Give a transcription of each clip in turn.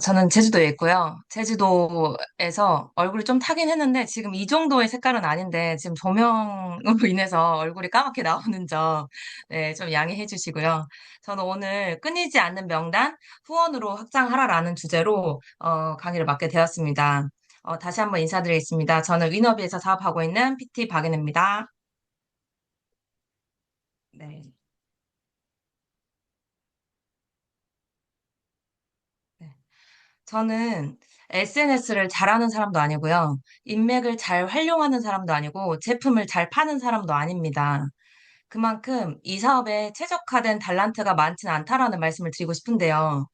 저는 제주도에 있고요. 제주도에서 얼굴이 좀 타긴 했는데 지금 이 정도의 색깔은 아닌데 지금 조명으로 인해서 얼굴이 까맣게 나오는 점, 네, 좀 양해해 주시고요. 저는 오늘 끊이지 않는 명단 후원으로 확장하라라는 주제로 강의를 맡게 되었습니다. 다시 한번 인사드리겠습니다. 저는 위너비에서 사업하고 있는 PT 박은혜입니다. 네. 네. 저는 SNS를 잘하는 사람도 아니고요. 인맥을 잘 활용하는 사람도 아니고 제품을 잘 파는 사람도 아닙니다. 그만큼 이 사업에 최적화된 달란트가 많지는 않다라는 말씀을 드리고 싶은데요.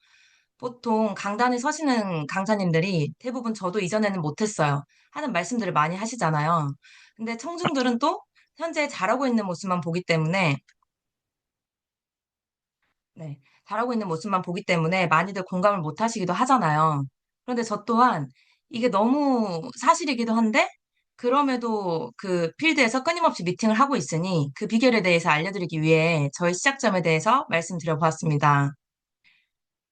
보통 강단에 서시는 강사님들이 대부분 저도 이전에는 못했어요. 하는 말씀들을 많이 하시잖아요. 근데 청중들은 또 현재 잘하고 있는 모습만 보기 때문에 네, 잘하고 있는 모습만 보기 때문에 많이들 공감을 못 하시기도 하잖아요. 그런데 저 또한 이게 너무 사실이기도 한데, 그럼에도 그 필드에서 끊임없이 미팅을 하고 있으니 그 비결에 대해서 알려드리기 위해 저희 시작점에 대해서 말씀드려 보았습니다.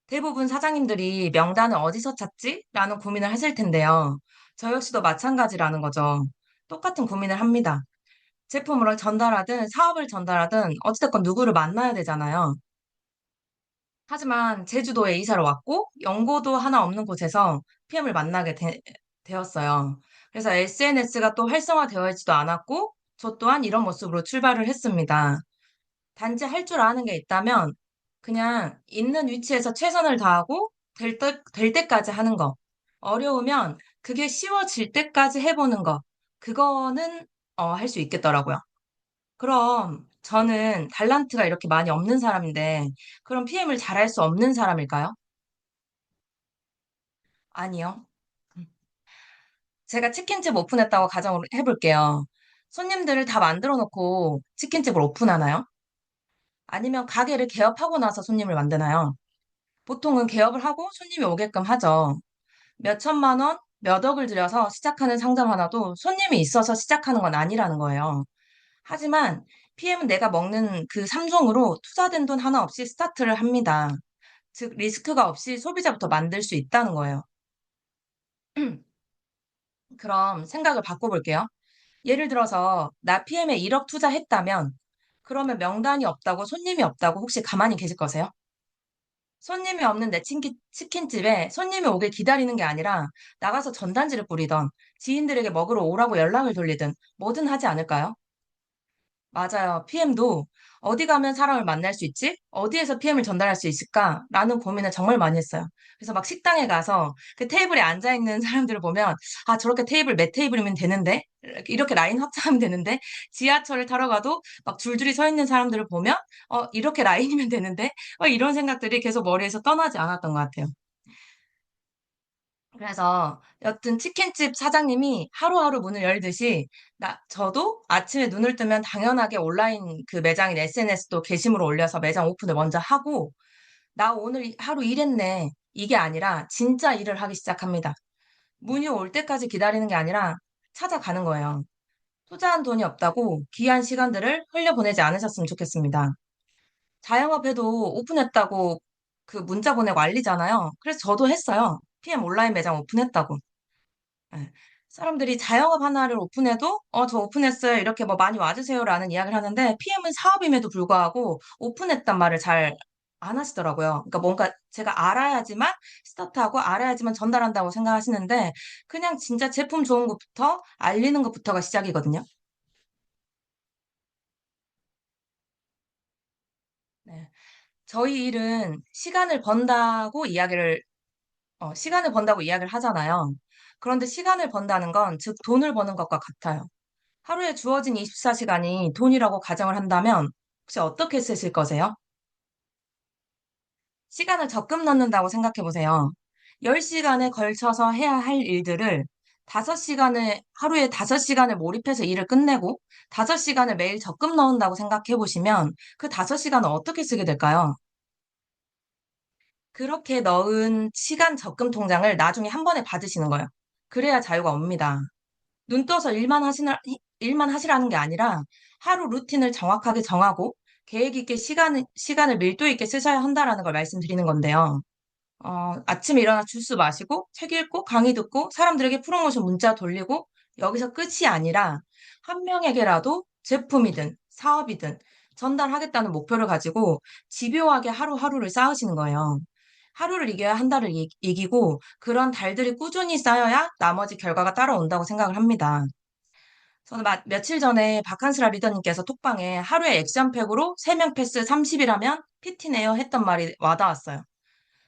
대부분 사장님들이 명단을 어디서 찾지? 라는 고민을 하실 텐데요. 저 역시도 마찬가지라는 거죠. 똑같은 고민을 합니다. 제품을 전달하든 사업을 전달하든 어찌됐건 누구를 만나야 되잖아요. 하지만 제주도에 이사를 왔고 연고도 하나 없는 곳에서 PM을 만나게 되었어요. 그래서 SNS가 또 활성화되어 있지도 않았고 저 또한 이런 모습으로 출발을 했습니다. 단지 할 줄 아는 게 있다면 그냥 있는 위치에서 최선을 다하고 될 때까지 하는 거. 어려우면 그게 쉬워질 때까지 해보는 거. 그거는 할 수 있겠더라고요. 그럼 저는 달란트가 이렇게 많이 없는 사람인데, 그럼 PM을 잘할 수 없는 사람일까요? 아니요. 음. 제가 치킨집 오픈했다고 가정을 해볼게요. 손님들을 다 만들어 놓고 치킨집을 오픈하나요? 아니면 가게를 개업하고 나서 손님을 만드나요? 보통은 개업을 하고 손님이 오게끔 하죠. 몇 천만 원, 몇 억을 들여서 시작하는 상점 하나도 손님이 있어서 시작하는 건 아니라는 거예요. 하지만 PM은 내가 먹는 그 3종으로 투자된 돈 하나 없이 스타트를 합니다. 즉, 리스크가 없이 소비자부터 만들 수 있다는 거예요. 그럼 생각을 바꿔볼게요. 예를 들어서 나 PM에 1억 투자했다면 그러면 명단이 없다고 손님이 없다고 혹시 가만히 계실 거세요? 손님이 없는 내 치킨집에 손님이 오길 기다리는 게 아니라 나가서 전단지를 뿌리던 지인들에게 먹으러 오라고 연락을 돌리든 뭐든 하지 않을까요? 맞아요. PM도 어디 가면 사람을 만날 수 있지? 어디에서 PM을 전달할 수 있을까? 라는 고민을 정말 많이 했어요. 그래서 막 식당에 가서 그 테이블에 앉아 있는 사람들을 보면, 아, 저렇게 테이블 몇 테이블이면 되는데? 이렇게 라인 확장하면 되는데? 지하철을 타러 가도 막 줄줄이 서 있는 사람들을 보면, 이렇게 라인이면 되는데? 이런 생각들이 계속 머리에서 떠나지 않았던 것 같아요. 그래서 여튼 치킨집 사장님이 하루하루 문을 열듯이 저도 아침에 눈을 뜨면 당연하게 온라인 그 매장인 SNS도 게시물을 올려서 매장 오픈을 먼저 하고 나 오늘 하루 일했네. 이게 아니라 진짜 일을 하기 시작합니다. 문이 올 때까지 기다리는 게 아니라 찾아가는 거예요. 투자한 돈이 없다고 귀한 시간들을 흘려보내지 않으셨으면 좋겠습니다. 자영업해도 오픈했다고 그 문자 보내고 알리잖아요. 그래서 저도 했어요. PM 온라인 매장 오픈했다고. 예. 사람들이 자영업 하나를 오픈해도, 저 오픈했어요. 이렇게 뭐 많이 와주세요라는 이야기를 하는데, PM은 사업임에도 불구하고 오픈했단 말을 잘 안 하시더라고요. 그러니까 뭔가 제가 알아야지만 스타트하고 알아야지만 전달한다고 생각하시는데, 그냥 진짜 제품 좋은 것부터 알리는 것부터가 시작이거든요. 네. 저희 일은 시간을 번다고 이야기를 하잖아요. 그런데 시간을 번다는 건, 즉 돈을 버는 것과 같아요. 하루에 주어진 24시간이 돈이라고 가정을 한다면 혹시 어떻게 쓰실 거세요? 시간을 적금 넣는다고 생각해 보세요. 10시간에 걸쳐서 해야 할 일들을 하루에 5시간을 몰입해서 일을 끝내고 5시간을 매일 적금 넣는다고 생각해 보시면 그 5시간을 어떻게 쓰게 될까요? 그렇게 넣은 시간 적금 통장을 나중에 한 번에 받으시는 거예요. 그래야 자유가 옵니다. 눈 떠서 일만 하시라는 게 아니라 하루 루틴을 정확하게 정하고 계획 있게 시간을 밀도 있게 쓰셔야 한다라는 걸 말씀드리는 건데요. 아침에 일어나 주스 마시고, 책 읽고, 강의 듣고, 사람들에게 프로모션 문자 돌리고, 여기서 끝이 아니라, 한 명에게라도 제품이든 사업이든 전달하겠다는 목표를 가지고 집요하게 하루하루를 쌓으시는 거예요. 하루를 이겨야 한 달을 이기고, 그런 달들이 꾸준히 쌓여야 나머지 결과가 따라온다고 생각을 합니다. 저는 며칠 전에 바칸스라 리더님께서 톡방에 하루에 액션팩으로 3명 패스 30이라면 PT네요 했던 말이 와닿았어요.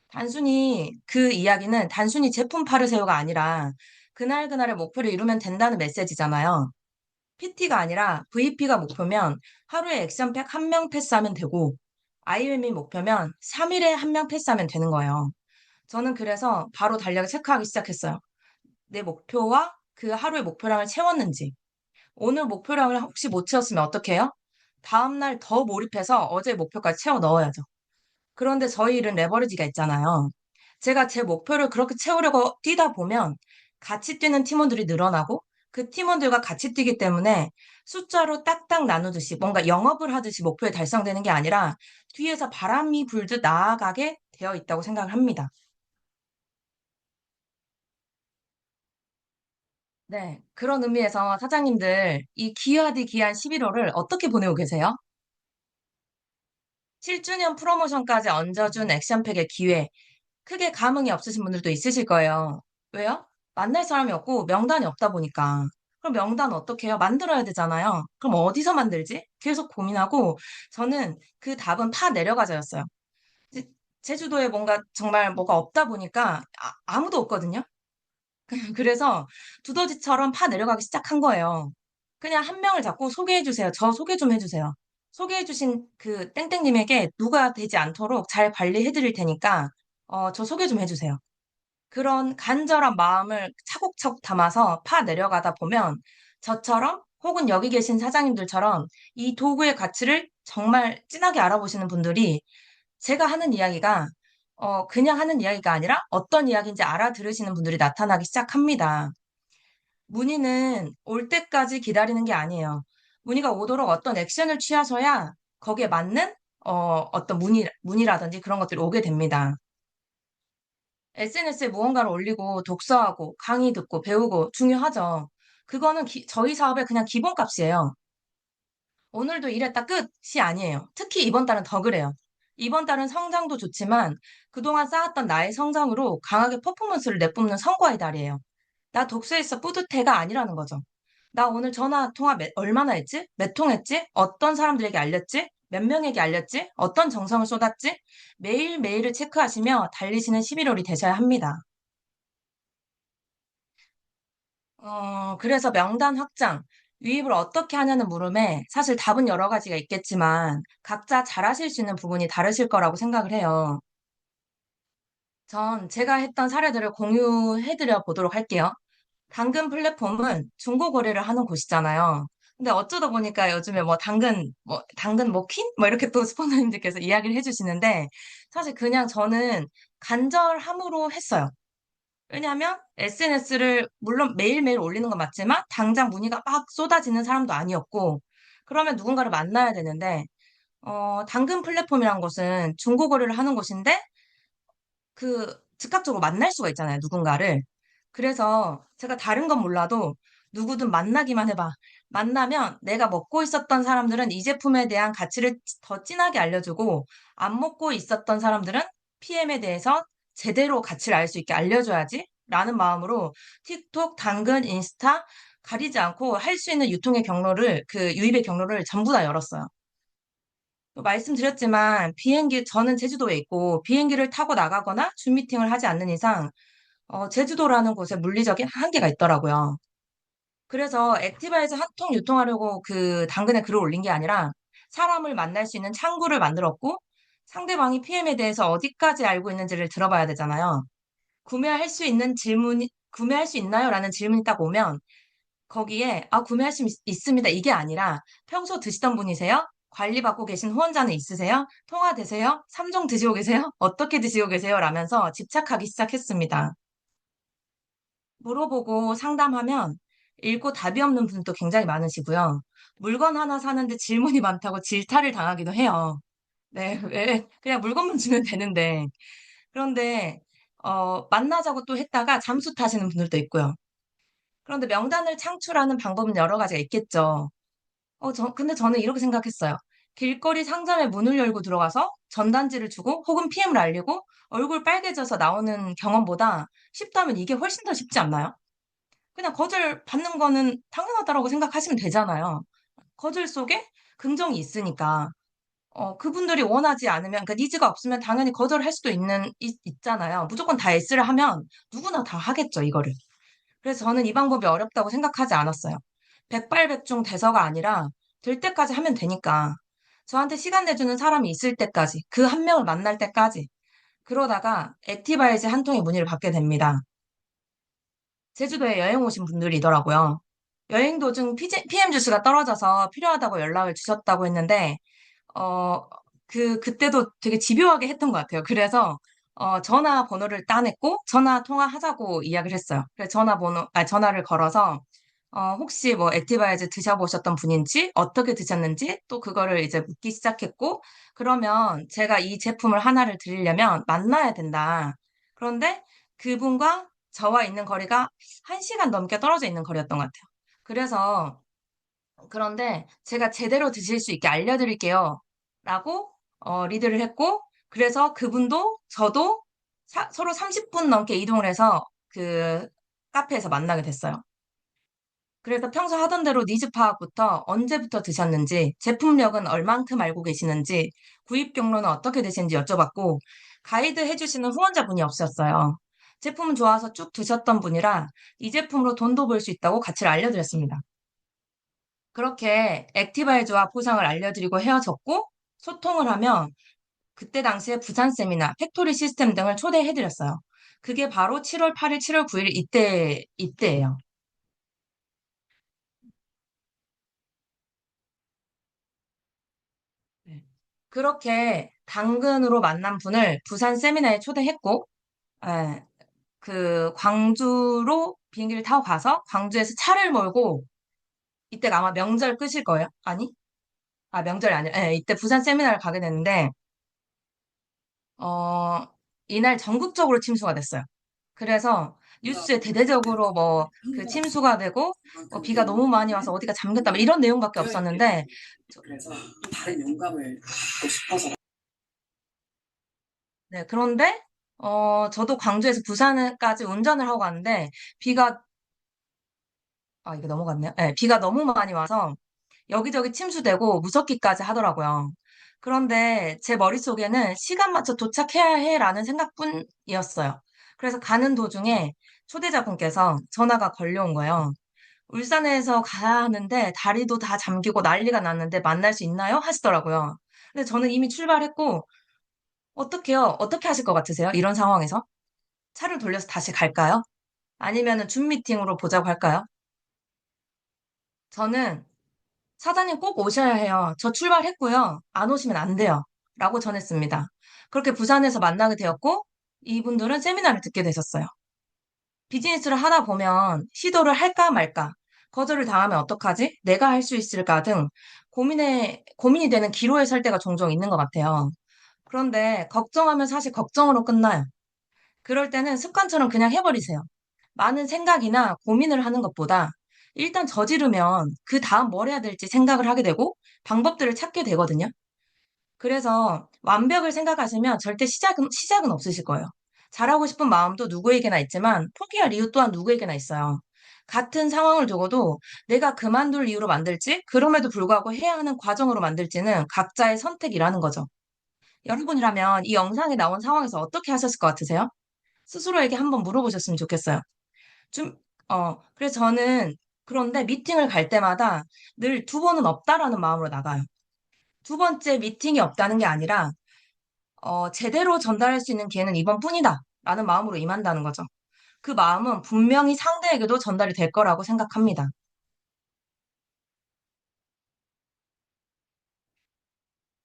단순히 그 이야기는 단순히 제품 파르세요가 아니라 그날그날의 목표를 이루면 된다는 메시지잖아요. PT가 아니라 VP가 목표면 하루에 액션팩 1명 패스하면 되고 IM이 목표면 3일에 1명 패스하면 되는 거예요. 저는 그래서 바로 달력을 체크하기 시작했어요. 내 목표와 그 하루의 목표량을 채웠는지. 오늘 목표량을 혹시 못 채웠으면 어떻게 해요? 다음날 더 몰입해서 어제 목표까지 채워 넣어야죠. 그런데 저희 일은 레버리지가 있잖아요. 제가 제 목표를 그렇게 채우려고 뛰다 보면 같이 뛰는 팀원들이 늘어나고 그 팀원들과 같이 뛰기 때문에 숫자로 딱딱 나누듯이 뭔가 영업을 하듯이 목표에 달성되는 게 아니라 뒤에서 바람이 불듯 나아가게 되어 있다고 생각을 합니다. 네. 그런 의미에서 사장님들 이 귀하디 귀한 11월을 어떻게 보내고 계세요? 7주년 프로모션까지 얹어준 액션팩의 기회, 크게 감흥이 없으신 분들도 있으실 거예요. 왜요? 만날 사람이 없고 명단이 없다 보니까. 그럼 명단 어떻게 해요? 만들어야 되잖아요. 그럼 어디서 만들지? 계속 고민하고 저는 그 답은 파 내려가자였어요. 이제 제주도에 뭔가 정말 뭐가 없다 보니까 아무도 없거든요. 그래서 두더지처럼 파 내려가기 시작한 거예요. 그냥 한 명을 잡고 소개해 주세요. 저 소개 좀 해주세요. 소개해 주신 그 땡땡님에게 누가 되지 않도록 잘 관리해 드릴 테니까 저 소개 좀 해주세요. 그런 간절한 마음을 차곡차곡 담아서 파 내려가다 보면 저처럼 혹은 여기 계신 사장님들처럼 이 도구의 가치를 정말 진하게 알아보시는 분들이 제가 하는 이야기가 그냥 하는 이야기가 아니라 어떤 이야기인지 알아들으시는 분들이 나타나기 시작합니다. 문의는 올 때까지 기다리는 게 아니에요. 문의가 오도록 어떤 액션을 취하셔야 거기에 맞는 어떤 문의라든지 그런 것들이 오게 됩니다. SNS에 무언가를 올리고 독서하고 강의 듣고 배우고 중요하죠. 그거는 저희 사업의 그냥 기본값이에요. 오늘도 일했다 끝이 아니에요. 특히 이번 달은 더 그래요. 이번 달은 성장도 좋지만 그동안 쌓았던 나의 성장으로 강하게 퍼포먼스를 내뿜는 성과의 달이에요. 나 독서했어 뿌듯해가 아니라는 거죠. 나 오늘 전화 통화 얼마나 했지? 몇 통 했지? 어떤 사람들에게 알렸지? 몇 명에게 알렸지? 어떤 정성을 쏟았지? 매일매일을 체크하시며 달리시는 11월이 되셔야 합니다. 그래서 명단 확장, 유입을 어떻게 하냐는 물음에 사실 답은 여러 가지가 있겠지만 각자 잘하실 수 있는 부분이 다르실 거라고 생각을 해요. 전 제가 했던 사례들을 공유해드려 보도록 할게요. 당근 플랫폼은 중고 거래를 하는 곳이잖아요. 근데 어쩌다 보니까 요즘에 뭐 당근 뭐 퀸? 뭐 이렇게 또 스폰서님들께서 이야기를 해주시는데 사실 그냥 저는 간절함으로 했어요. 왜냐하면 SNS를 물론 매일매일 올리는 건 맞지만 당장 문의가 막 쏟아지는 사람도 아니었고 그러면 누군가를 만나야 되는데 당근 플랫폼이란 것은 중고 거래를 하는 곳인데 즉각적으로 만날 수가 있잖아요, 누군가를. 그래서 제가 다른 건 몰라도 누구든 만나기만 해봐. 만나면 내가 먹고 있었던 사람들은 이 제품에 대한 가치를 더 진하게 알려주고, 안 먹고 있었던 사람들은 PM에 대해서 제대로 가치를 알 수 있게 알려줘야지. 라는 마음으로 틱톡, 당근, 인스타 가리지 않고 할 수 있는 유입의 경로를 전부 다 열었어요. 또 말씀드렸지만 저는 제주도에 있고 비행기를 타고 나가거나 줌 미팅을 하지 않는 이상 제주도라는 곳에 물리적인 한계가 있더라고요. 그래서 액티바에서 한 통 유통하려고 그 당근에 글을 올린 게 아니라 사람을 만날 수 있는 창구를 만들었고 상대방이 PM에 대해서 어디까지 알고 있는지를 들어봐야 되잖아요. 구매할 수 있나요? 라는 질문이 딱 오면 거기에 구매할 수 있습니다. 이게 아니라 평소 드시던 분이세요? 관리받고 계신 후원자는 있으세요? 통화되세요? 3종 드시고 계세요? 어떻게 드시고 계세요? 라면서 집착하기 시작했습니다. 물어보고 상담하면 읽고 답이 없는 분도 굉장히 많으시고요. 물건 하나 사는데 질문이 많다고 질타를 당하기도 해요. 네, 왜? 그냥 물건만 주면 되는데. 그런데, 만나자고 또 했다가 잠수 타시는 분들도 있고요. 그런데 명단을 창출하는 방법은 여러 가지가 있겠죠. 근데 저는 이렇게 생각했어요. 길거리 상점에 문을 열고 들어가서 전단지를 주고 혹은 PM을 알리고 얼굴 빨개져서 나오는 경험보다 쉽다면 이게 훨씬 더 쉽지 않나요? 그냥 거절 받는 거는 당연하다라고 생각하시면 되잖아요. 거절 속에 긍정이 있으니까. 그분들이 원하지 않으면, 그러니까 니즈가 없으면 당연히 거절할 수도 있잖아요. 무조건 다 예스를 하면 누구나 다 하겠죠, 이거를. 그래서 저는 이 방법이 어렵다고 생각하지 않았어요. 백발백중 돼서가 아니라 될 때까지 하면 되니까. 저한테 시간 내주는 사람이 있을 때까지, 그 한 명을 만날 때까지. 그러다가 액티바이즈 한 통의 문의를 받게 됩니다. 제주도에 여행 오신 분들이더라고요. 여행 도중 PM 주스가 떨어져서 필요하다고 연락을 주셨다고 했는데, 어, 그때도 되게 집요하게 했던 것 같아요. 그래서, 전화번호를 따냈고, 전화 통화하자고 이야기를 했어요. 그래서 전화를 걸어서, 혹시 뭐 액티바이즈 드셔보셨던 분인지, 어떻게 드셨는지, 또 그거를 이제 묻기 시작했고, 그러면 제가 이 제품을 하나를 드리려면 만나야 된다. 그런데 그분과 저와 있는 거리가 1시간 넘게 떨어져 있는 거리였던 것 같아요. 그래서 그런데 제가 제대로 드실 수 있게 알려드릴게요. 라고 리드를 했고, 그래서 그분도 저도 서로 30분 넘게 이동을 해서 그 카페에서 만나게 됐어요. 그래서 평소 하던 대로 니즈 파악부터 언제부터 드셨는지, 제품력은 얼만큼 알고 계시는지, 구입 경로는 어떻게 되시는지 여쭤봤고, 가이드 해주시는 후원자분이 없었어요. 제품은 좋아서 쭉 드셨던 분이라 이 제품으로 돈도 벌 수 있다고 가치를 알려드렸습니다. 그렇게 액티바이저와 포상을 알려드리고 헤어졌고 소통을 하며 그때 당시에 부산 세미나, 팩토리 시스템 등을 초대해드렸어요. 그게 바로 7월 8일, 7월 9일 이때예요. 네. 그렇게 당근으로 만난 분을 부산 세미나에 초대했고, 예, 그 광주로 비행기를 타고 가서 광주에서 차를 몰고 이때가 아마 명절 끝일 거예요. 아니? 명절이 아니라, 예, 이때 부산 세미나를 가게 됐는데, 어, 이날 전국적으로 침수가 됐어요. 그래서 뉴스에 대대적으로 뭐 그 침수가 되고 비가 너무 많이 와서 어디가 잠겼다 뭐 이런 내용밖에 없었는데 네, 그런데 저도 광주에서 부산까지 운전을 하고 갔는데 비가 이게 넘어갔네요. 네, 비가 너무 많이 와서 여기저기 침수되고 무섭기까지 하더라고요. 그런데 제 머릿속에는 시간 맞춰 도착해야 해라는 생각뿐이었어요. 그래서 가는 도중에 초대자분께서 전화가 걸려온 거예요. 울산에서 가는데 다리도 다 잠기고 난리가 났는데 만날 수 있나요? 하시더라고요. 근데 저는 이미 출발했고, 어떡해요? 어떻게 하실 것 같으세요? 이런 상황에서? 차를 돌려서 다시 갈까요? 아니면은 줌 미팅으로 보자고 할까요? 저는 사장님 꼭 오셔야 해요. 저 출발했고요. 안 오시면 안 돼요. 라고 전했습니다. 그렇게 부산에서 만나게 되었고, 이분들은 세미나를 듣게 되셨어요. 비즈니스를 하다 보면 시도를 할까 말까, 거절을 당하면 어떡하지? 내가 할 수 있을까 등 고민이 되는 기로에 설 때가 종종 있는 것 같아요. 그런데 걱정하면 사실 걱정으로 끝나요. 그럴 때는 습관처럼 그냥 해버리세요. 많은 생각이나 고민을 하는 것보다 일단 저지르면 그 다음 뭘 해야 될지 생각을 하게 되고 방법들을 찾게 되거든요. 그래서 완벽을 생각하시면 절대 시작은 없으실 거예요. 잘하고 싶은 마음도 누구에게나 있지만 포기할 이유 또한 누구에게나 있어요. 같은 상황을 두고도 내가 그만둘 이유로 만들지, 그럼에도 불구하고 해야 하는 과정으로 만들지는 각자의 선택이라는 거죠. 여러분이라면 이 영상에 나온 상황에서 어떻게 하셨을 것 같으세요? 스스로에게 한번 물어보셨으면 좋겠어요. 좀, 그래서 저는 그런데 미팅을 갈 때마다 늘 두 번은 없다라는 마음으로 나가요. 두 번째 미팅이 없다는 게 아니라 제대로 전달할 수 있는 기회는 이번뿐이다. 라는 마음으로 임한다는 거죠. 그 마음은 분명히 상대에게도 전달이 될 거라고 생각합니다.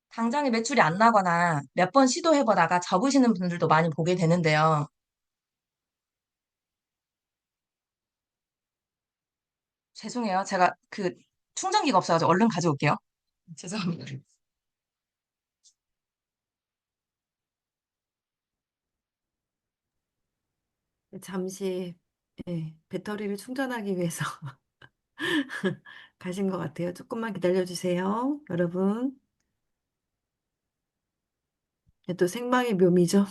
당장에 매출이 안 나거나 몇 번 시도해보다가 접으시는 분들도 많이 보게 되는데요. 죄송해요. 제가 그 충전기가 없어가지고 얼른 가져올게요. 죄송합니다. 잠시 배터리를 충전하기 위해서 가신 것 같아요. 조금만 기다려 주세요, 여러분. 또 생방의 묘미죠.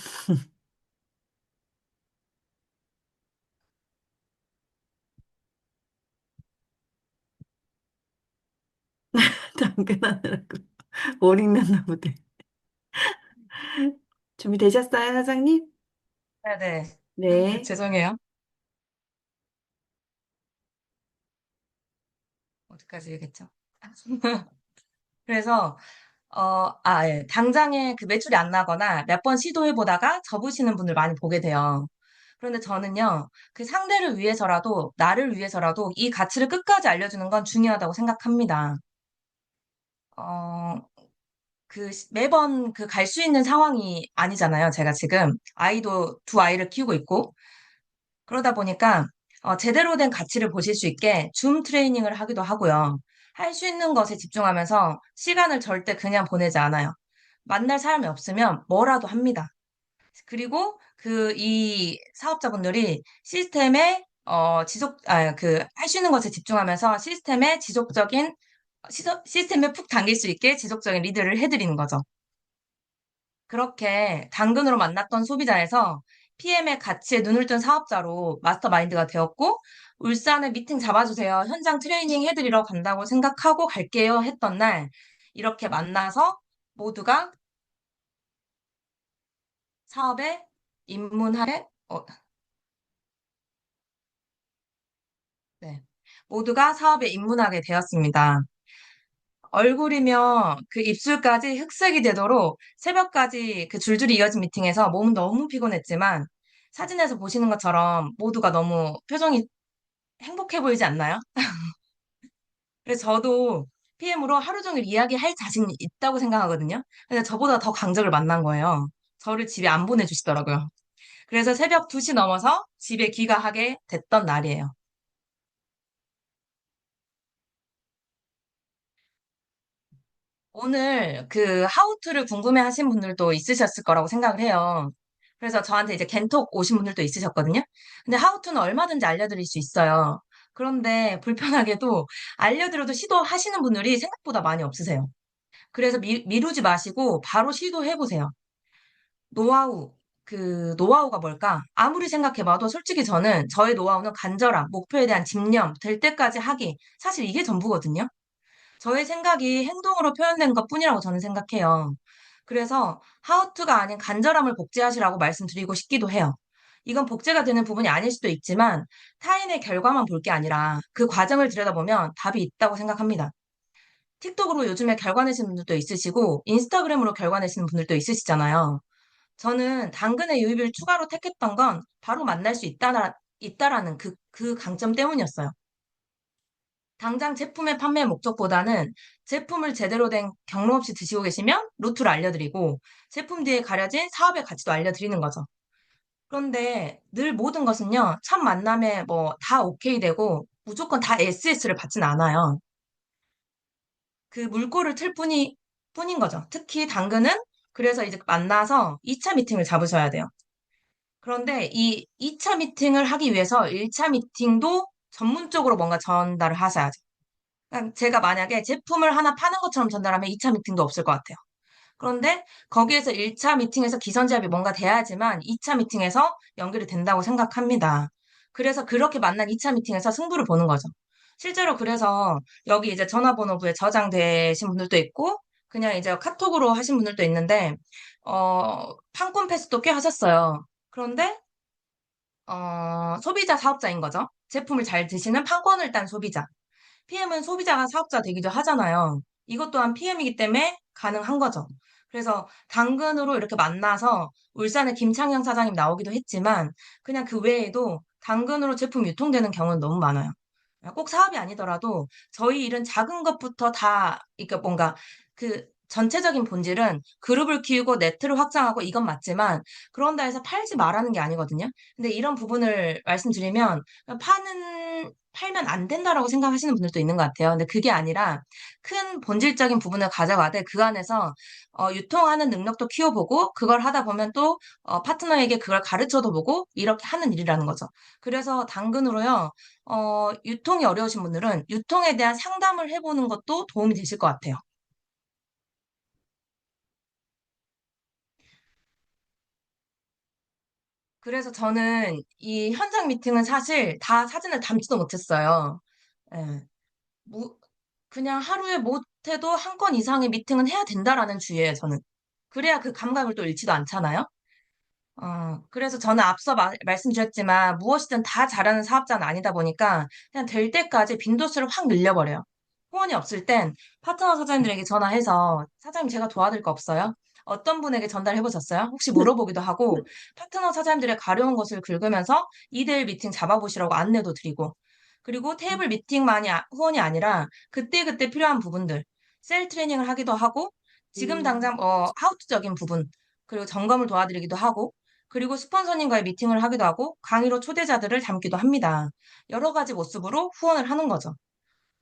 당근하느라고 올 읽는나 보네. 준비되셨어요, 사장님? 네네. 네. 죄송해요. 어디까지 얘기했죠? 그래서 예. 당장에 그 매출이 안 나거나 몇 번 시도해 보다가 접으시는 분들 많이 보게 돼요. 그런데 저는요, 그 상대를 위해서라도, 나를 위해서라도 이 가치를 끝까지 알려주는 건 중요하다고 생각합니다. 어, 매번 그 갈 수 있는 상황이 아니잖아요. 제가 지금 두 아이를 키우고 있고. 그러다 보니까 제대로 된 가치를 보실 수 있게 줌 트레이닝을 하기도 하고요. 할 수 있는 것에 집중하면서 시간을 절대 그냥 보내지 않아요. 만날 사람이 없으면 뭐라도 합니다. 그리고 이 사업자분들이 할 수 있는 것에 집중하면서 시스템에 푹 당길 수 있게 지속적인 리드를 해드리는 거죠. 그렇게 당근으로 만났던 소비자에서 PM의 가치에 눈을 뜬 사업자로 마스터마인드가 되었고, 울산에 미팅 잡아주세요. 현장 트레이닝 해드리러 간다고 생각하고 갈게요. 했던 날, 이렇게 만나서 모두가 사업에 입문하게, 네. 모두가 사업에 입문하게 되었습니다. 얼굴이며 그 입술까지 흑색이 되도록 새벽까지 그 줄줄이 이어진 미팅에서 몸은 너무 피곤했지만 사진에서 보시는 것처럼 모두가 너무 표정이 행복해 보이지 않나요? 그래서 저도 PM으로 하루 종일 이야기할 자신이 있다고 생각하거든요. 근데 저보다 더 강적을 만난 거예요. 저를 집에 안 보내주시더라고요. 그래서 새벽 2시 넘어서 집에 귀가하게 됐던 날이에요. 오늘 그 하우투를 궁금해 하신 분들도 있으셨을 거라고 생각을 해요. 그래서 저한테 이제 겐톡 오신 분들도 있으셨거든요. 근데 하우투는 얼마든지 알려드릴 수 있어요. 그런데 불편하게도 알려드려도 시도하시는 분들이 생각보다 많이 없으세요. 그래서 미루지 마시고 바로 시도해보세요. 노하우, 노하우가 뭘까? 아무리 생각해봐도 솔직히 저의 노하우는 간절함, 목표에 대한 집념, 될 때까지 하기. 사실 이게 전부거든요. 저의 생각이 행동으로 표현된 것뿐이라고 저는 생각해요. 그래서 하우투가 아닌 간절함을 복제하시라고 말씀드리고 싶기도 해요. 이건 복제가 되는 부분이 아닐 수도 있지만 타인의 결과만 볼 게 아니라 그 과정을 들여다보면 답이 있다고 생각합니다. 틱톡으로 요즘에 결과 내시는 분들도 있으시고 인스타그램으로 결과 내시는 분들도 있으시잖아요. 저는 당근의 유입을 추가로 택했던 건 바로 만날 수 있다라는 그 강점 때문이었어요. 당장 제품의 판매 목적보다는 제품을 제대로 된 경로 없이 드시고 계시면 루트를 알려드리고 제품 뒤에 가려진 사업의 가치도 알려드리는 거죠. 그런데 늘 모든 것은요, 첫 만남에 뭐 다 오케이 되고 무조건 다 SS를 받진 않아요. 그 물꼬를 뿐인 거죠. 특히 당근은 그래서 이제 만나서 2차 미팅을 잡으셔야 돼요. 그런데 이 2차 미팅을 하기 위해서 1차 미팅도 전문적으로 뭔가 전달을 하셔야죠. 그러니까 제가 만약에 제품을 하나 파는 것처럼 전달하면 2차 미팅도 없을 것 같아요. 그런데 거기에서 1차 미팅에서 기선제압이 뭔가 돼야지만 2차 미팅에서 연결이 된다고 생각합니다. 그래서 그렇게 만난 2차 미팅에서 승부를 보는 거죠. 실제로 그래서 여기 이제 전화번호부에 저장되신 분들도 있고 그냥 이제 카톡으로 하신 분들도 있는데 판권 패스도 꽤 하셨어요. 그런데 소비자 사업자인 거죠. 제품을 잘 드시는 판권을 딴 소비자. PM은 소비자가 사업자 되기도 하잖아요. 이것 또한 PM이기 때문에 가능한 거죠. 그래서 당근으로 이렇게 만나서 울산의 김창영 사장님 나오기도 했지만 그냥 그 외에도 당근으로 제품 유통되는 경우는 너무 많아요. 꼭 사업이 아니더라도 저희 일은 작은 것부터 다, 그러니까 뭔가 그 전체적인 본질은 그룹을 키우고 네트를 확장하고 이건 맞지만 그런다 해서 팔지 말라는 게 아니거든요. 근데 이런 부분을 말씀드리면 팔면 안 된다라고 생각하시는 분들도 있는 것 같아요. 근데 그게 아니라 큰 본질적인 부분을 가져가되 그 안에서 유통하는 능력도 키워보고 그걸 하다 보면 또 파트너에게 그걸 가르쳐도 보고 이렇게 하는 일이라는 거죠. 그래서 당근으로요. 유통이 어려우신 분들은 유통에 대한 상담을 해보는 것도 도움이 되실 것 같아요. 그래서 저는 이 현장 미팅은 사실 다 사진을 담지도 못했어요. 예. 뭐, 그냥 하루에 못해도 한 건 이상의 미팅은 해야 된다라는 주의예요, 저는. 그래야 그 감각을 또 잃지도 않잖아요. 그래서 저는 앞서 말씀드렸지만 무엇이든 다 잘하는 사업자는 아니다 보니까 그냥 될 때까지 빈도수를 확 늘려버려요. 후원이 없을 땐 파트너 사장님들에게 전화해서 사장님 제가 도와드릴 거 없어요? 어떤 분에게 전달해 보셨어요? 혹시 물어보기도 하고 파트너 사장님들의 가려운 것을 긁으면서 2대1 미팅 잡아보시라고 안내도 드리고 그리고 테이블 미팅만이 후원이 아니라 그때그때 필요한 부분들 셀 트레이닝을 하기도 하고 지금 음, 당장 하우투적인 부분 그리고 점검을 도와드리기도 하고 그리고 스폰서님과의 미팅을 하기도 하고 강의로 초대자들을 담기도 합니다. 여러 가지 모습으로 후원을 하는 거죠.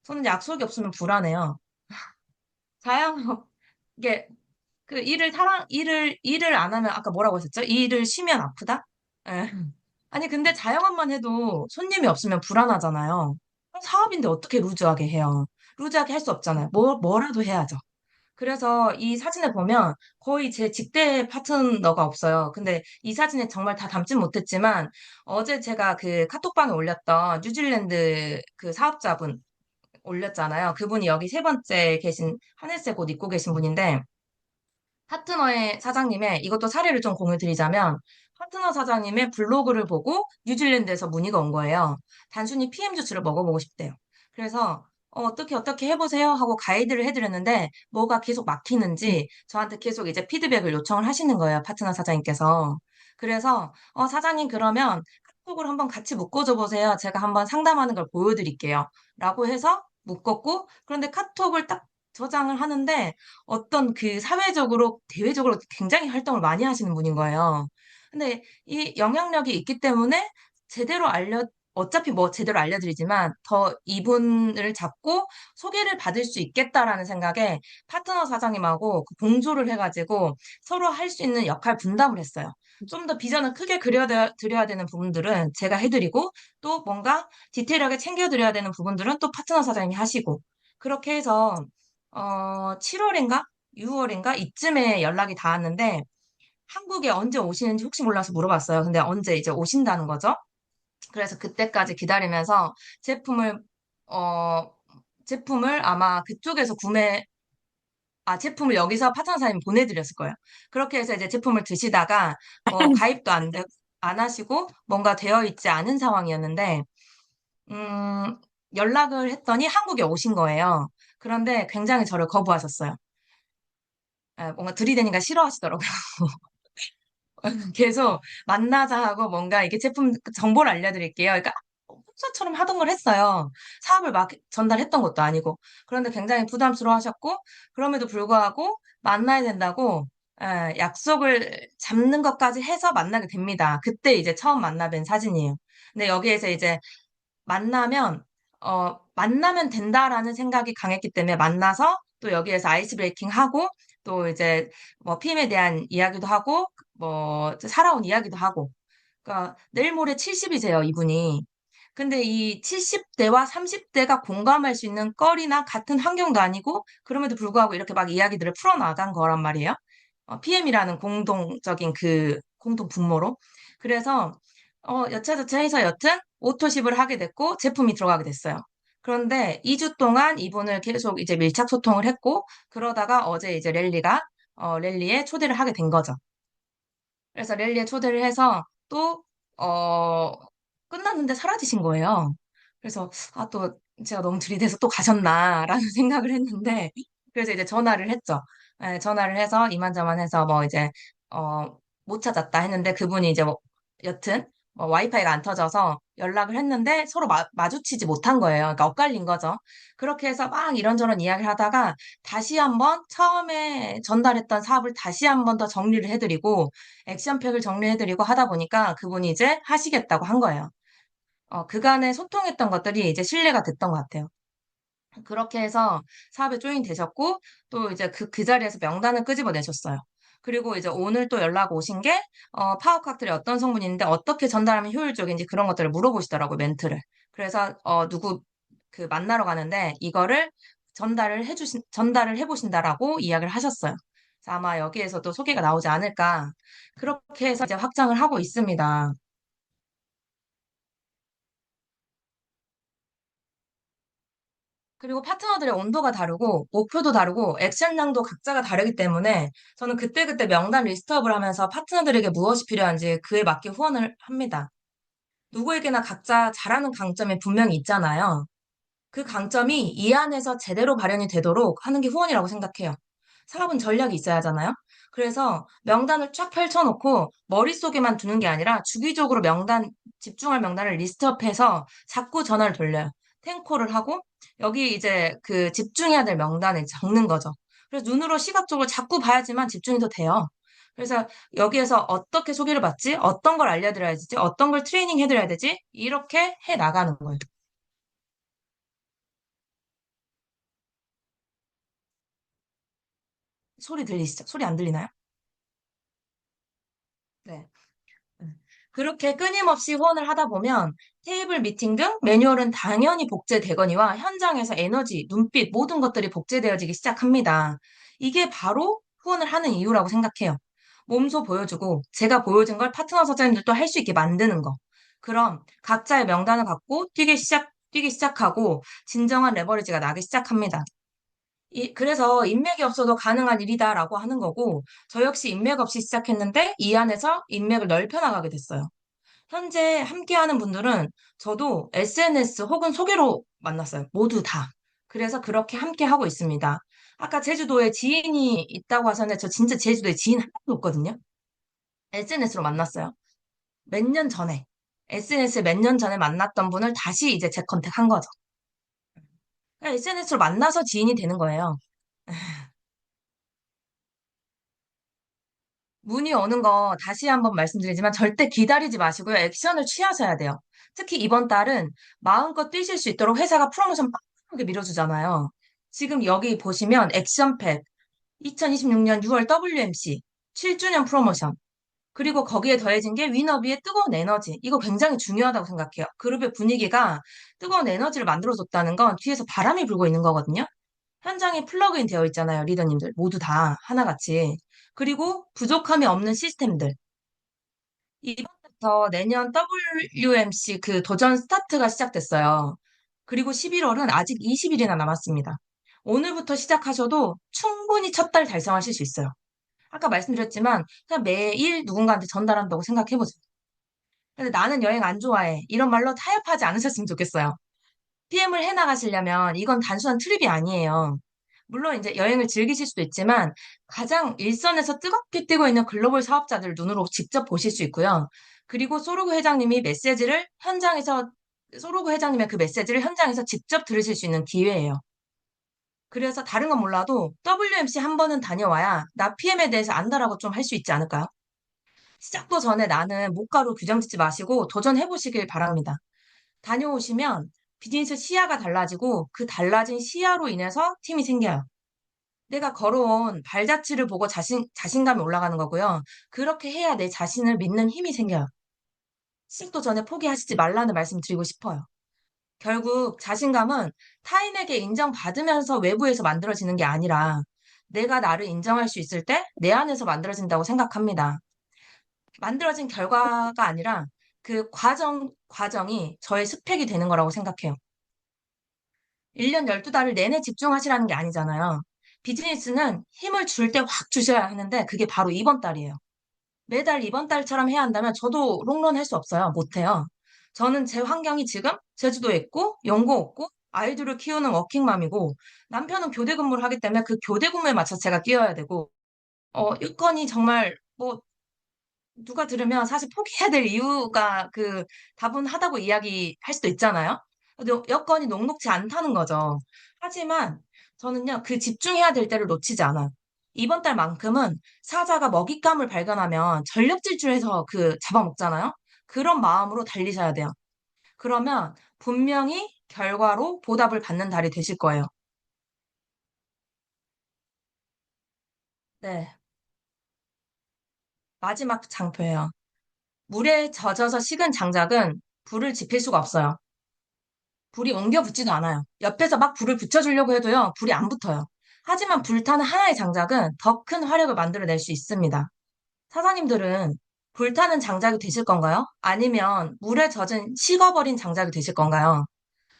저는 약속이 없으면 불안해요. 자영, 이게 그 일을 안 하면 아까 뭐라고 하셨죠? 일을 쉬면 아프다? 예. 아니, 근데 자영업만 해도 손님이 없으면 불안하잖아요. 사업인데 어떻게 루즈하게 해요? 루즈하게 할 수 없잖아요. 뭐라도 해야죠. 그래서 이 사진을 보면 거의 제 직대 파트너가 없어요. 근데 이 사진에 정말 다 담진 못했지만 어제 제가 그 카톡방에 올렸던 뉴질랜드 그 사업자분 올렸잖아요. 그분이 여기 세 번째 계신 하늘색 옷 입고 계신 분인데 파트너의 사장님의 이것도 사례를 좀 공유 드리자면 파트너 사장님의 블로그를 보고 뉴질랜드에서 문의가 온 거예요. 단순히 PM 주스를 먹어보고 싶대요. 그래서 어떻게 해보세요 하고 가이드를 해드렸는데 뭐가 계속 막히는지 저한테 계속 이제 피드백을 요청을 하시는 거예요. 파트너 사장님께서. 그래서 사장님 그러면 카톡을 한번 같이 묶어줘 보세요. 제가 한번 상담하는 걸 보여드릴게요. 라고 해서 묶었고 그런데 카톡을 딱 저장을 하는데 어떤 그 사회적으로, 대외적으로 굉장히 활동을 많이 하시는 분인 거예요. 근데 이 영향력이 있기 때문에 제대로 어차피 뭐 제대로 알려드리지만 더 이분을 잡고 소개를 받을 수 있겠다라는 생각에 파트너 사장님하고 그 공조를 해가지고 서로 할 수 있는 역할 분담을 했어요. 좀 더 비전을 크게 그려드려야 되는 부분들은 제가 해드리고 또 뭔가 디테일하게 챙겨드려야 되는 부분들은 또 파트너 사장님이 하시고 그렇게 해서 7월인가? 6월인가? 이쯤에 연락이 닿았는데, 한국에 언제 오시는지 혹시 몰라서 물어봤어요. 근데 언제 이제 오신다는 거죠? 그래서 그때까지 기다리면서 제품을, 어, 제품을 아마 그쪽에서 제품을 여기서 파트너사님 보내드렸을 거예요. 그렇게 해서 이제 제품을 드시다가, 가입도 안 하시고, 뭔가 되어 있지 않은 상황이었는데, 음, 연락을 했더니 한국에 오신 거예요. 그런데 굉장히 저를 거부하셨어요. 뭔가 들이대니까 싫어하시더라고요. 계속 만나자 하고 뭔가 이게 제품 정보를 알려드릴게요. 그러니까 평소처럼 하던 걸 했어요. 사업을 막 전달했던 것도 아니고. 그런데 굉장히 부담스러워 하셨고, 그럼에도 불구하고 만나야 된다고 약속을 잡는 것까지 해서 만나게 됩니다. 그때 이제 처음 만나 뵌 사진이에요. 근데 여기에서 이제 만나면, 만나면 된다라는 생각이 강했기 때문에 만나서 또 여기에서 아이스 브레이킹 하고 또 이제 뭐 피임에 대한 이야기도 하고 뭐 살아온 이야기도 하고. 그러니까 내일 모레 70이세요, 이분이. 근데 이 70대와 30대가 공감할 수 있는 거리나 같은 환경도 아니고 그럼에도 불구하고 이렇게 막 이야기들을 풀어나간 거란 말이에요. PM이라는 공동적인 그 공동 분모로. 그래서 여차저차해서 여튼 오토십을 하게 됐고 제품이 들어가게 됐어요. 그런데 2주 동안 이분을 계속 이제 밀착 소통을 했고 그러다가 어제 이제 랠리에 초대를 하게 된 거죠. 그래서 랠리에 초대를 해서 또 어, 끝났는데 사라지신 거예요. 그래서 또 제가 너무 들이대서 또 가셨나라는 생각을 했는데 그래서 이제 전화를 했죠. 전화를 해서 이만저만 해서 뭐 이제 어, 못 찾았다 했는데 그분이 이제 뭐 여튼 와이파이가 안 터져서 연락을 했는데 서로 마주치지 못한 거예요. 그러니까 엇갈린 거죠. 그렇게 해서 막 이런저런 이야기를 하다가 다시 한번 처음에 전달했던 사업을 다시 한번 더 정리를 해드리고 액션팩을 정리해드리고 하다 보니까 그분이 이제 하시겠다고 한 거예요. 그간에 소통했던 것들이 이제 신뢰가 됐던 것 같아요. 그렇게 해서 사업에 조인되셨고, 또 이제 그 자리에서 명단을 끄집어내셨어요. 그리고 이제 오늘 또 연락 오신 게, 파워 칵테일이 어떤 성분인데 어떻게 전달하면 효율적인지 그런 것들을 물어보시더라고요, 멘트를. 그래서, 누구, 만나러 가는데 이거를 전달을 해보신다라고 이야기를 하셨어요. 그래서 아마 여기에서도 소개가 나오지 않을까. 그렇게 해서 이제 확장을 하고 있습니다. 그리고 파트너들의 온도가 다르고, 목표도 다르고, 액션량도 각자가 다르기 때문에 저는 그때그때 명단 리스트업을 하면서 파트너들에게 무엇이 필요한지 그에 맞게 후원을 합니다. 누구에게나 각자 잘하는 강점이 분명히 있잖아요. 그 강점이 이 안에서 제대로 발현이 되도록 하는 게 후원이라고 생각해요. 사업은 전략이 있어야 하잖아요. 그래서 명단을 쫙 펼쳐놓고 머릿속에만 두는 게 아니라 주기적으로 집중할 명단을 리스트업해서 자꾸 전화를 돌려요. 탱콜을 하고 여기 이제 집중해야 될 명단을 적는 거죠. 그래서 눈으로 시각적으로 자꾸 봐야지만 집중이 더 돼요. 그래서 여기에서 어떻게 소개를 받지? 어떤 걸 알려드려야 되지? 어떤 걸 트레이닝 해드려야 되지? 이렇게 해 나가는 거예요. 소리 들리시죠? 소리 안 들리나요? 네. 그렇게 끊임없이 후원을 하다 보면 테이블 미팅 등 매뉴얼은 당연히 복제되거니와 현장에서 에너지, 눈빛 모든 것들이 복제되어지기 시작합니다. 이게 바로 후원을 하는 이유라고 생각해요. 몸소 보여주고 제가 보여준 걸 파트너 사장님들도 할 수 있게 만드는 거. 그럼 각자의 명단을 갖고 뛰기 시작하고 진정한 레버리지가 나기 시작합니다. 그래서 인맥이 없어도 가능한 일이다라고 하는 거고, 저 역시 인맥 없이 시작했는데 이 안에서 인맥을 넓혀 나가게 됐어요. 현재 함께하는 분들은 저도 SNS 혹은 소개로 만났어요. 모두 다. 그래서 그렇게 함께 하고 있습니다. 아까 제주도에 지인이 있다고 하셨는데 저 진짜 제주도에 지인 하나도 없거든요. SNS로 만났어요. 몇 년 전에. SNS 몇 년 전에 만났던 분을 다시 이제 재컨택한 거죠. SNS로 만나서 지인이 되는 거예요. 문의 오는 거 다시 한번 말씀드리지만 절대 기다리지 마시고요. 액션을 취하셔야 돼요. 특히 이번 달은 마음껏 뛰실 수 있도록 회사가 프로모션 빡빡하게 밀어주잖아요. 지금 여기 보시면 액션팩 2026년 6월 WMC 7주년 프로모션 그리고 거기에 더해진 게 위너비의 뜨거운 에너지. 이거 굉장히 중요하다고 생각해요. 그룹의 분위기가 뜨거운 에너지를 만들어줬다는 건 뒤에서 바람이 불고 있는 거거든요. 현장에 플러그인 되어 있잖아요. 리더님들 모두 다 하나같이. 그리고 부족함이 없는 시스템들. 이번부터 내년 WMC 도전 스타트가 시작됐어요. 그리고 11월은 아직 20일이나 남았습니다. 오늘부터 시작하셔도 충분히 첫 달 달성하실 수 있어요. 아까 말씀드렸지만 그냥 매일 누군가한테 전달한다고 생각해보세요. 근데 나는 여행 안 좋아해. 이런 말로 타협하지 않으셨으면 좋겠어요. PM을 해나가시려면 이건 단순한 트립이 아니에요. 물론 이제 여행을 즐기실 수도 있지만 가장 일선에서 뜨겁게 뛰고 있는 글로벌 사업자들 눈으로 직접 보실 수 있고요. 그리고 소로그 회장님의 그 메시지를 현장에서 직접 들으실 수 있는 기회예요. 그래서 다른 건 몰라도 WMC 한 번은 다녀와야 나 PM에 대해서 안다라고 좀 할 수 있지 않을까요? 시작도 전에 나는 못가로 규정 짓지 마시고 도전해 보시길 바랍니다. 다녀오시면 비즈니스 시야가 달라지고 그 달라진 시야로 인해서 팀이 생겨요. 내가 걸어온 발자취를 보고 자신감이 올라가는 거고요. 그렇게 해야 내 자신을 믿는 힘이 생겨요. 시작도 전에 포기하시지 말라는 말씀 드리고 싶어요. 결국 자신감은 타인에게 인정받으면서 외부에서 만들어지는 게 아니라 내가 나를 인정할 수 있을 때 내 안에서 만들어진다고 생각합니다. 만들어진 결과가 아니라 그 과정이 저의 스펙이 되는 거라고 생각해요. 1년 12달을 내내 집중하시라는 게 아니잖아요. 비즈니스는 힘을 줄 때 확 주셔야 하는데 그게 바로 이번 달이에요. 매달 이번 달처럼 해야 한다면 저도 롱런 할 수 없어요. 못해요. 저는 제 환경이 지금 제주도에 있고 연고 없고 아이들을 키우는 워킹맘이고 남편은 교대 근무를 하기 때문에 그 교대 근무에 맞춰서 제가 뛰어야 되고 여건이 정말 뭐 누가 들으면 사실 포기해야 될 이유가 다분하다고 이야기할 수도 있잖아요. 여건이 녹록지 않다는 거죠. 하지만 저는요, 그 집중해야 될 때를 놓치지 않아요. 이번 달만큼은 사자가 먹잇감을 발견하면 전력 질주해서 잡아먹잖아요. 그런 마음으로 달리셔야 돼요. 그러면 분명히 결과로 보답을 받는 달이 되실 거예요. 네. 마지막 장표예요. 물에 젖어서 식은 장작은 불을 지필 수가 없어요. 불이 옮겨 붙지도 않아요. 옆에서 막 불을 붙여주려고 해도요, 불이 안 붙어요. 하지만 불타는 하나의 장작은 더 큰 화력을 만들어낼 수 있습니다. 사장님들은 불타는 장작이 되실 건가요? 아니면 물에 젖은 식어버린 장작이 되실 건가요?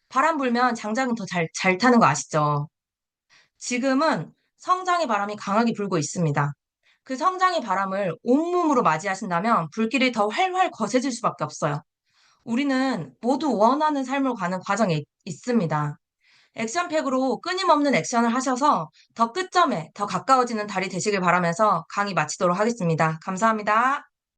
바람 불면 장작은 더 잘 타는 거 아시죠? 지금은 성장의 바람이 강하게 불고 있습니다. 그 성장의 바람을 온몸으로 맞이하신다면 불길이 더 활활 거세질 수밖에 없어요. 우리는 모두 원하는 삶으로 가는 과정에 있습니다. 액션팩으로 끊임없는 액션을 하셔서 더 끝점에 더 가까워지는 달이 되시길 바라면서 강의 마치도록 하겠습니다. 감사합니다.